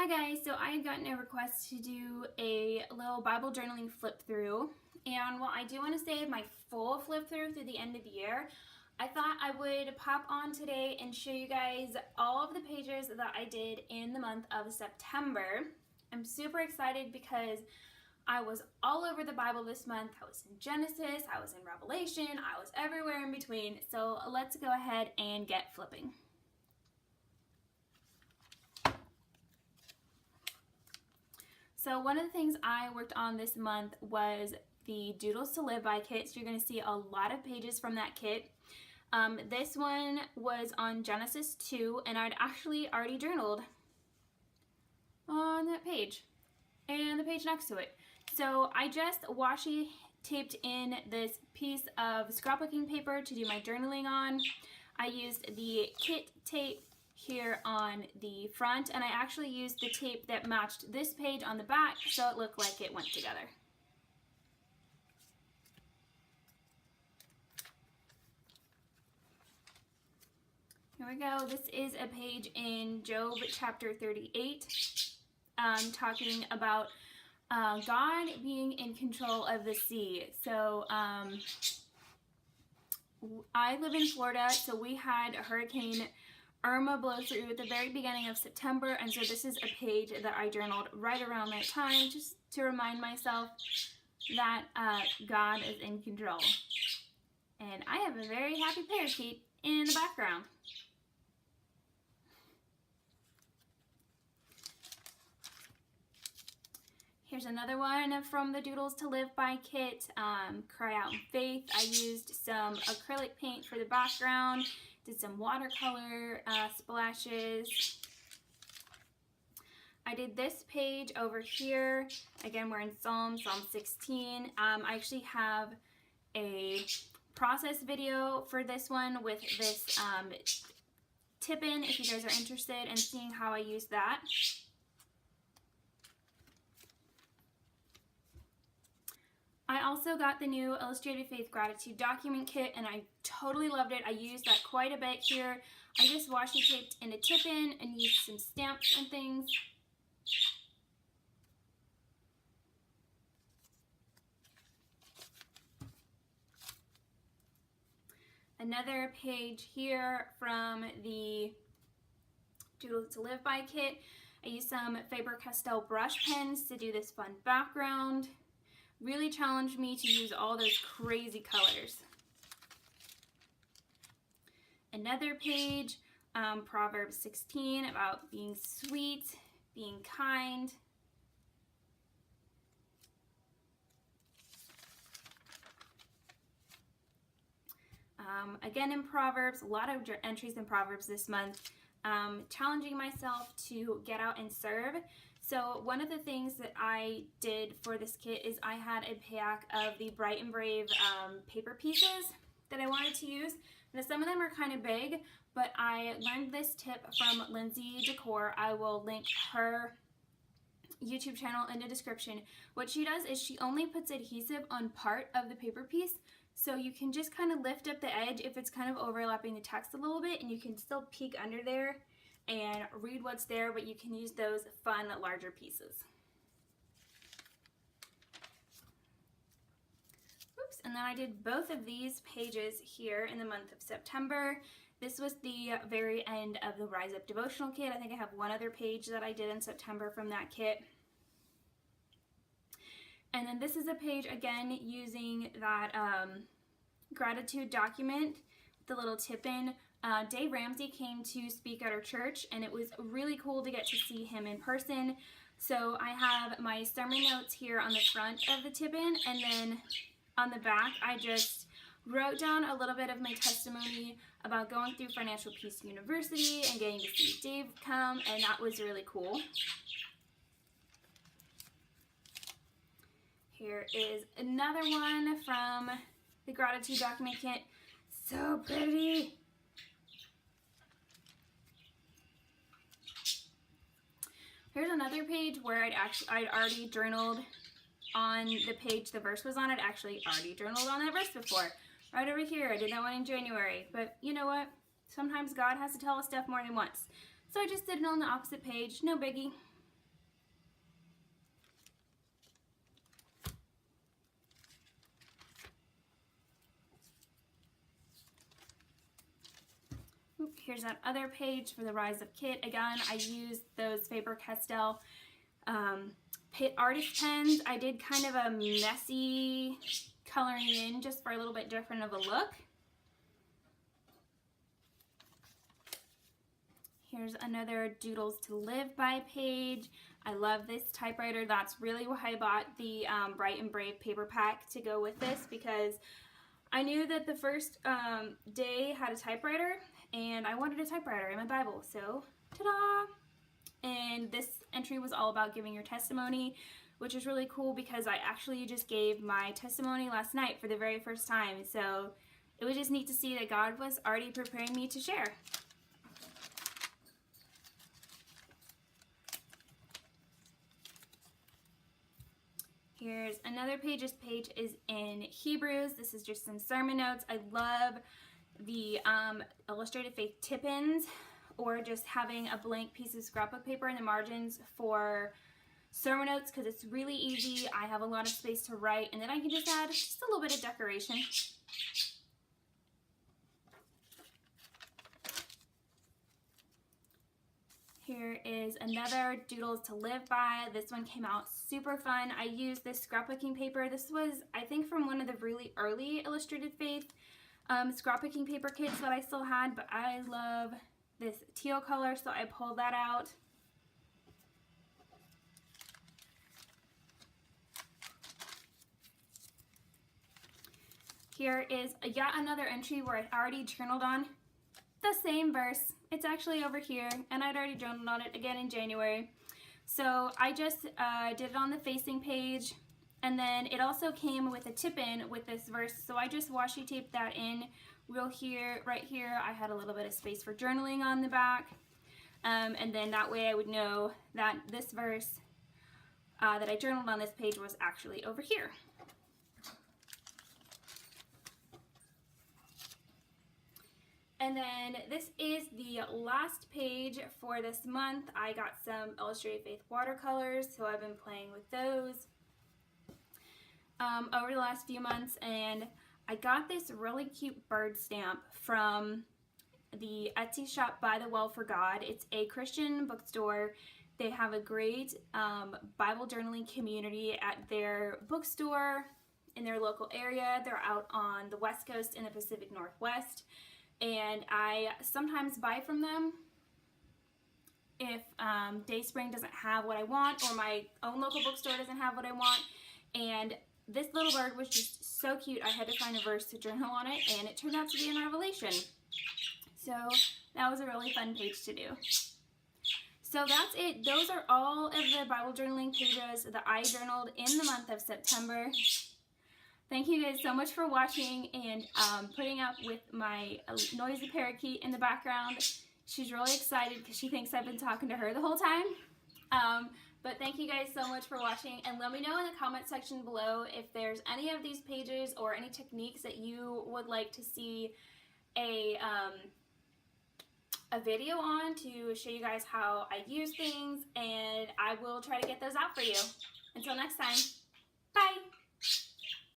Hi guys, so I had gotten a request to do a little Bible journaling flip through, and while I do want to save my full flip through the end of the year, I thought I would pop on today and show you guys all of the pages that I did in the month of September. I'm super excited because I was all over the Bible this month. I was in Genesis, I was in Revelation, I was everywhere in between, so let's go ahead and get flipping. So one of the things I worked on this month was the Doodles to Live By kit. So you're going to see a lot of pages from that kit. This one was on Genesis 2, and I'd actually already journaled on that page and the page next to it. So I just washi taped in this piece of scrapbooking paper to do my journaling on. I used the kit tape here on the front, and I actually used the tape that matched this page on the back so it looked like it went together. Here we go. This is a page in Job chapter 38, talking about God being in control of the sea. So I live in Florida, so we had Hurricane Irma blow through at the very beginning of September, and so this is a page that I journaled right around that time just to remind myself that God is in control. And I have a very happy parakeet in the background. Here's another one from the Doodles to Live By kit, Cry Out in Faith. I used some acrylic paint for the background, did some watercolor splashes. I did this page over here. Again, we're in Psalm 16. I actually have a process video for this one with this tip-in if you guys are interested in seeing how I use that. I also got the new Illustrated Faith Gratitude Document Kit, and I totally loved it. I used that quite a bit here. I just washi taped in a tip-in and used some stamps and things. Another page here from the Doodles to Live By kit. I used some Faber-Castell brush pens to do this fun background. Really challenged me to use all those crazy colors. Another page, Proverbs 16, about being sweet, being kind. Again in Proverbs, a lot of entries in Proverbs this month, challenging myself to get out and serve. So one of the things that I did for this kit is I had a pack of the Bright and Brave paper pieces that I wanted to use. Now some of them are kind of big, but I learned this tip from Lindsey Decor. I will link her YouTube channel in the description. What she does is she only puts adhesive on part of the paper piece, so you can just kind of lift up the edge if it's kind of overlapping the text a little bit, and you can still peek under there and read what's there, but you can use those fun larger pieces. Oops, and then I did both of these pages here in the month of September. This was the very end of the Rise Up devotional kit. I think I have one other page that I did in September from that kit. And then this is a page, again, using that gratitude document, the little tip-in. Dave Ramsey came to speak at our church, and it was really cool to get to see him in person. So I have my sermon notes here on the front of the tip-in, and then on the back I just wrote down a little bit of my testimony about going through Financial Peace University and getting to see Dave come, and that was really cool. Here is another one from the Gratitude Document Kit. So pretty! Here's another page where I'd already journaled on the page the verse was on. I'd actually already journaled on that verse before. Right over here, I did that one in January. But you know what? Sometimes God has to tell us stuff more than once. So I just did it on the opposite page, no biggie. Here's that other page for the Rise of Kit. Again, I used those Faber-Castell artist pens. I did kind of a messy coloring in just for a little bit different of a look. Here's another Doodles to Live By page. I love this typewriter. That's really why I bought the Bright and Brave paper pack to go with this, because I knew that the first day had a typewriter and I wanted a typewriter in my Bible. So, ta-da! And this entry was all about giving your testimony, which is really cool because I actually just gave my testimony last night for the very first time. So it was just neat to see that God was already preparing me to share. Here's another page. This page is in Hebrews. This is just some sermon notes. I love the illustrated faith tip-ins, or just having a blank piece of scrapbook paper in the margins for sermon notes, because it's really easy. I have a lot of space to write, and then I can just add just a little bit of decoration. Here is another Doodles to Live By. This one came out super fun. I used this scrapbooking paper. This was, I think, from one of the really early Illustrated Faith scrapbooking paper kits that I still had, but I love this teal color, so I pulled that out. Here is yet another entry where I already journaled on the same verse. It's actually over here, and I'd already journaled on it again in January. So I just did it on the facing page, and then it also came with a tip-in with this verse, so I just washi taped that in right here. I had a little bit of space for journaling on the back, and then that way I would know that this verse that I journaled on this page was actually over here. And then this is the last page for this month. I got some Illustrated Faith watercolors, so I've been playing with those over the last few months, and I got this really cute bird stamp from the Etsy shop By the Well for God. It's a Christian bookstore. They have a great Bible journaling community at their bookstore in their local area. They're out on the West Coast in the Pacific Northwest. And I sometimes buy from them if Dayspring doesn't have what I want, or my own local bookstore doesn't have what I want. And this little bird was just so cute. I had to find a verse to journal on it, and it turned out to be in Revelation. So that was a really fun page to do. So that's it. Those are all of the Bible journaling pages that I journaled in the month of September. Thank you guys so much for watching and putting up with my noisy parakeet in the background. She's really excited because she thinks I've been talking to her the whole time. But thank you guys so much for watching, and let me know in the comment section below if there's any of these pages or any techniques that you would like to see a video on to show you guys how I use things, and I will try to get those out for you. Until next time, bye!